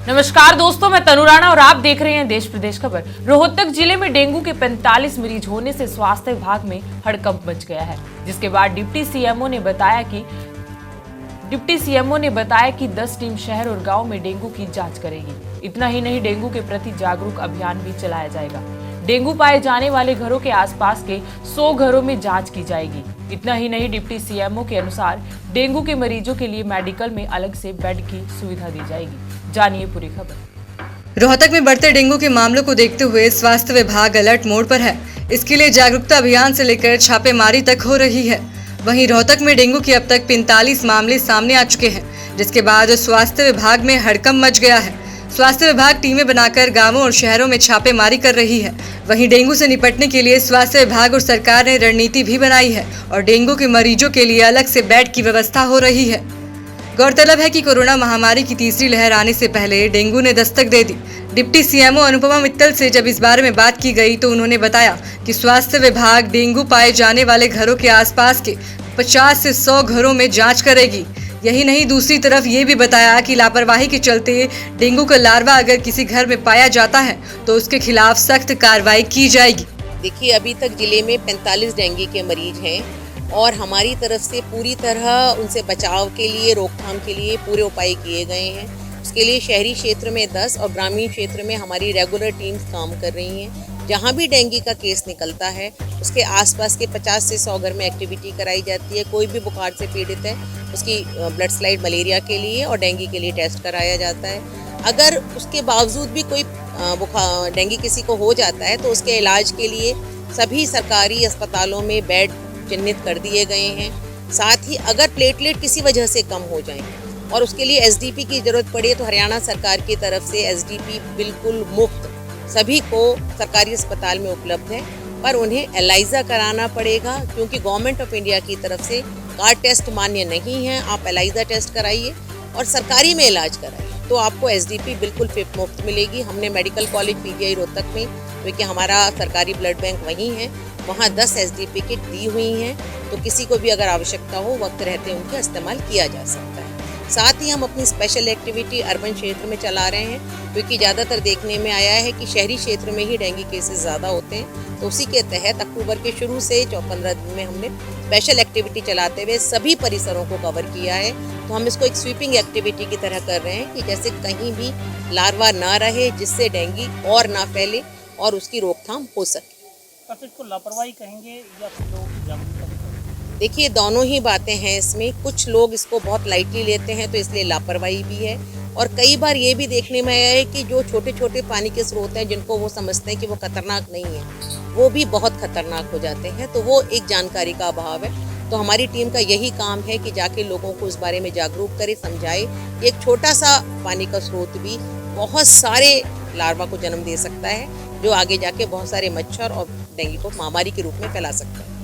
नमस्कार दोस्तों, मैं तनु राणा और आप देख रहे हैं देश प्रदेश खबर। रोहतक जिले में डेंगू के 45 मरीज होने से स्वास्थ्य विभाग में हड़कंप मच गया है, जिसके बाद डिप्टी सीएमओ ने बताया कि 10 टीम शहर और गांव में डेंगू की जांच करेगी। इतना ही नहीं, डेंगू के प्रति जागरूक अभियान भी चलाया जाएगा। डेंगू पाए जाने वाले घरों के आसपास के 100 घरों में जांच की जाएगी। इतना ही नहीं, डिप्टी सीएमओ के अनुसार डेंगू के मरीजों के लिए मेडिकल में अलग से बेड की सुविधा दी जाएगी। जानिए पूरी खबर। रोहतक में बढ़ते डेंगू के मामलों को देखते हुए स्वास्थ्य विभाग अलर्ट मोड पर है। इसके लिए जागरूकता अभियान से लेकर छापेमारी तक हो रही है। वहीं रोहतक में डेंगू के अब तक 45 मामले सामने आ चुके हैं, जिसके बाद स्वास्थ्य विभाग में हड़कंप मच गया है। स्वास्थ्य विभाग टीमें बनाकर गांवों और शहरों में छापेमारी कर रही है। वहीं डेंगू से निपटने के लिए स्वास्थ्य विभाग और सरकार ने रणनीति भी बनाई है और डेंगू के मरीजों के लिए अलग से बेड की व्यवस्था हो रही है। गौरतलब है कि कोरोना महामारी की तीसरी लहर आने से पहले डेंगू ने दस्तक दे दी। डिप्टी सीएमओ अनुपमा मित्तल से जब इस बारे में बात की गई तो उन्होंने बताया कि स्वास्थ्य विभाग डेंगू पाए जाने वाले घरों के आसपास के 50 से 100 घरों में जांच करेगी। यही नहीं, दूसरी तरफ ये भी बताया कि लापरवाही के चलते डेंगू का लार्वा अगर किसी घर में पाया जाता है तो उसके खिलाफ सख्त कार्रवाई की जाएगी। देखिए, अभी तक जिले में 45 डेंगू के मरीज हैं और हमारी तरफ से पूरी तरह उनसे बचाव के लिए, रोकथाम के लिए पूरे उपाय किए गए हैं। उसके लिए शहरी क्षेत्र में 10 और ग्रामीण क्षेत्र में हमारी रेगुलर टीम्स काम कर रही हैं। जहाँ भी डेंगू का केस निकलता है उसके आसपास के 50 से 100 घर में एक्टिविटी कराई जाती है। कोई भी बुखार से पीड़ित है उसकी ब्लड स्लाइड मलेरिया के लिए और डेंगू के लिए टेस्ट कराया जाता है। अगर उसके बावजूद भी कोई बुखार डेंगू किसी को हो जाता है तो उसके इलाज के लिए सभी सरकारी अस्पतालों में बेड चिन्हित कर दिए गए हैं। साथ ही अगर प्लेटलेट किसी वजह से कम हो जाएं और उसके लिए एसडीपी की जरूरत पड़े तो हरियाणा सरकार की तरफ से एसडीपी बिल्कुल मुफ्त सभी को सरकारी अस्पताल में उपलब्ध है, पर उन्हें एलाइजा कराना पड़ेगा क्योंकि गवर्नमेंट ऑफ इंडिया की तरफ से कार्ड टेस्ट मान्य नहीं है। आप एलाइजा टेस्ट कराइए और सरकारी में इलाज कराइए तो आपको एसडीपी बिल्कुल मुफ्त मिलेगी। हमने मेडिकल कॉलेज पीजीआई रोहतक में, क्योंकि हमारा सरकारी ब्लड बैंक वहीं है, वहाँ 10 एसडीपी किट दी हुई हैं, तो किसी को भी अगर आवश्यकता हो वक्त रहते उनका इस्तेमाल किया जा सकता है। साथ ही हम अपनी स्पेशल एक्टिविटी अर्बन क्षेत्र में चला रहे हैं, क्योंकि ज़्यादातर देखने में आया है कि शहरी क्षेत्र में ही डेंगू केसेस ज़्यादा होते हैं। तो उसी के तहत अक्टूबर के शुरू से 15 दिन में हमने स्पेशल एक्टिविटी चलाते हुए सभी परिसरों को कवर किया है। तो हम इसको एक स्वीपिंग एक्टिविटी की तरह कर रहे हैं कि जैसे कहीं भी लार्वा ना रहे, जिससे डेंगू और ना फैले और उसकी रोकथाम हो सके। इसको लापरवाही कहेंगे या फिर लोगों की जागरूकता? देखिए, दोनों ही बातें हैं इसमें। कुछ लोग इसको बहुत लाइटली लेते हैं तो इसलिए लापरवाही भी है, और कई बार ये भी देखने में आया है कि जो छोटे छोटे पानी के स्रोत हैं जिनको वो समझते हैं कि वो खतरनाक नहीं है, वो भी बहुत खतरनाक हो जाते हैं। तो वो एक जानकारी का अभाव है। तो हमारी टीम का यही काम है कि जाके लोगों को इस बारे में जागरूक करे, समझाए कि एक छोटा सा पानी का स्रोत भी बहुत सारे लार्वा को जन्म दे सकता है, जो आगे जाके बहुत सारे मच्छर और डेंगू को महामारी के रूप में फैला सकता है।